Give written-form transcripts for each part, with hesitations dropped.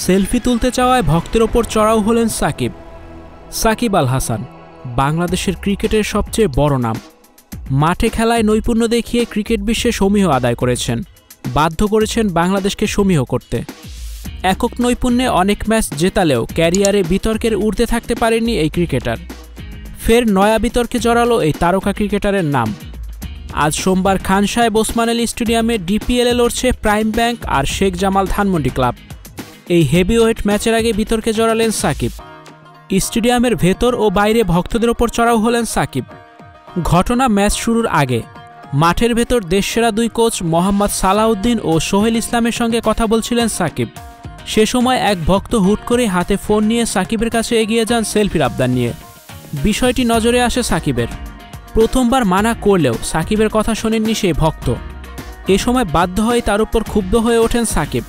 Selfie তুলতে চাওয়ায় ভক্তের ওপর চড়াও হলেন সাকিব। সাকিব আল হাসান বাংলাদেশের ক্রিকেটের সবচেয়ে বড় নাম। মাঠে খেলায় নৈপুণ্য দেখিয়ে ক্রিকেট বিশ্বে সমীহ আদায় করেছেন, বাধ্য করেছেন বাংলাদেশকে সমীহ করতে। একক নৈপুণ্যে অনেক ম্যাচ জেতালেও ক্যারিয়ারে বিতর্কের ঊর্ধ্বে থাকতে পারেননি এই ক্রিকেটার। ফের নয়া বিতর্কে জড়ালো এই তারকা ক্রিকেটারের নাম। আজ সোমবার খান সাহেব ওসমান আলী স্টেডিয়ামে ডিপিএলে লড়ছে প্রাইম ব্যাংক আর শেখ জামাল ধানমন্ডি ক্লাব। এই হেভিওয়েট ম্যাচের আগে বিতর্কে জড়ালেন সাকিব। স্টেডিয়ামের ভেতর ও বাইরে ভক্তদের ওপর চড়াও হলেন সাকিব। ঘটনা ম্যাচ শুরুর আগে মাঠের ভেতর দেশসেরা দুই কোচ মোহাম্মদ সালাউদ্দিন ও সোহেল ইসলামের সঙ্গে কথা বলছিলেন সাকিব। সে সময় এক ভক্ত হুট করে হাতে ফোন নিয়ে সাকিবের কাছে এগিয়ে যান সেলফির আবদার নিয়ে। বিষয়টি নজরে আসে সাকিবের। প্রথমবার মানা করলেও সাকিবের কথা শোনেননি সেই ভক্ত। এ সময় বাধ্য হয়ে তার উপর ক্ষুব্ধ হয়ে ওঠেন সাকিব।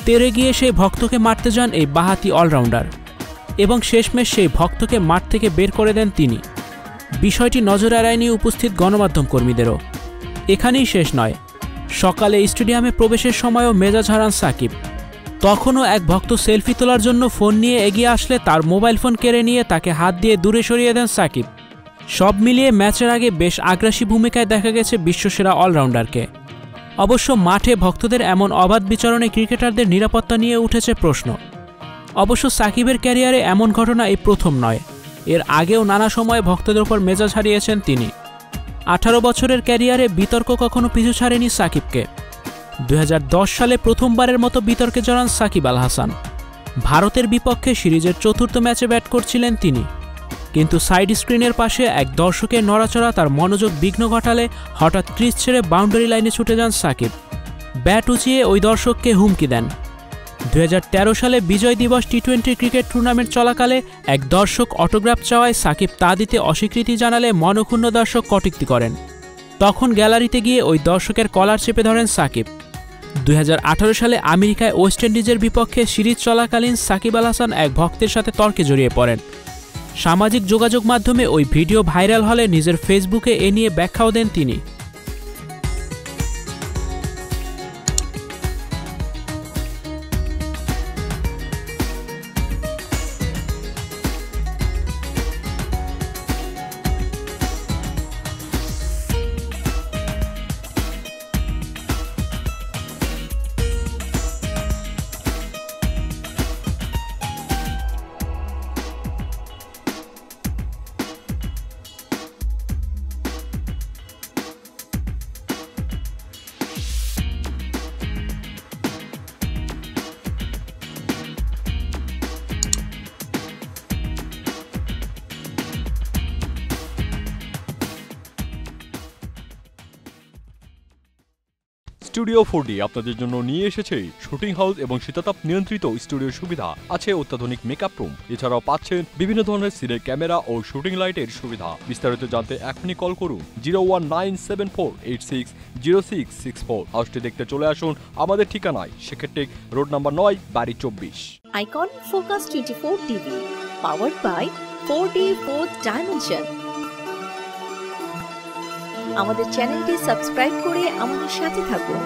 তেড়ে গিয়ে সেই ভক্তকে মারতে যান এই বাঁহাতি অলরাউন্ডার এবং শেষমেশ সেই ভক্তকে মাঠ থেকে বের করে দেন তিনি। বিষয়টি নজর এড়ায়নি উপস্থিত গণমাধ্যম কর্মীদেরও। এখানেই শেষ নয়, সকালে স্টেডিয়ামে প্রবেশের সময়ও মেজাজ হারান সাকিব। তখনও এক ভক্ত সেলফি তোলার জন্য ফোন নিয়ে এগিয়ে আসলে তার মোবাইল ফোন কেড়ে নিয়ে তাকে হাত দিয়ে দূরে সরিয়ে দেন সাকিব। সব মিলিয়ে ম্যাচের আগে বেশ আগ্রাসী ভূমিকায় দেখা গেছে বিশ্বসেরা অলরাউন্ডারকে। অবশ্য মাঠে ভক্তদের এমন অবাধ বিচরণে ক্রিকেটারদের নিরাপত্তা নিয়ে উঠেছে প্রশ্ন। অবশ্য সাকিবের ক্যারিয়ারে এমন ঘটনা এই প্রথম নয়, এর আগেও নানা সময়ে ভক্তদের ওপর মেজাজ হারিয়েছেন তিনি। 18 বছরের ক্যারিয়ারে বিতর্ক কখনো পিছু ছাড়েনি সাকিবকে। 2010 সালে প্রথমবারের মতো বিতর্কে জড়ান সাকিব আল হাসান। ভারতের বিপক্ষে সিরিজের চতুর্থ ম্যাচে ব্যাট করছিলেন তিনি, কিন্তু সাইড স্ক্রিনের পাশে এক দর্শকের নড়াচড়া তার মনোযোগ বিঘ্ন ঘটালে হঠাৎ ক্রিজ ছেড়ে বাউন্ডারি লাইনে ছুটে যান সাকিব। ব্যাট উঁচিয়ে ওই দর্শককে হুমকি দেন। 2013 সালে বিজয় দিবস টি-20 ক্রিকেট টুর্নামেন্ট চলাকালে এক দর্শক অটোগ্রাফ চাওয়ায় সাকিব তা দিতে অস্বীকৃতি জানালে মনক্ষুণ্ণ দর্শক কটূক্তি করেন। তখন গ্যালারিতে গিয়ে ওই দর্শকের কলার চেপে ধরেন সাকিব। 2018 সালে আমেরিকায় ওয়েস্ট ইন্ডিজের বিপক্ষে সিরিজ চলাকালীন সাকিব আল হাসান এক ভক্তের সাথে তর্কে জড়িয়ে পড়েন। সামাজিক যোগাযোগ মাধ্যমে ওই ভিডিও ভাইরাল হলে নিজের ফেসবুকে এ নিয়ে ব্যাখ্যাও দেন তিনি। স্টুডিও 4D আপনাদের জন্য নিয়ে এসেছে শুটিং হাউস এবং শীতাতাপ নিয়ন্ত্রিত স্টুডিও সুবিধা, আছে অত্যাধুনিক মেকআপ রুম, এছাড়াও পাচ্ছেন বিভিন্ন ধরনের সিনের ক্যামেরা ও শুটিং লাইটের সুবিধা। বিস্তারিত জানতে এখনই কল করুন 01974860664। হাউসটি দেখতে চলে আসুন আমাদের ঠিকানায় সেক্ষেত্রে রোড নাম্বার 9, বাড়ি 24। Icon Focus 24 TV, powered by 4D Fourth Dimension। আমাদের চ্যানেলটি সাবস্ক্রাইব করে আমাদের সাথে থাকুন।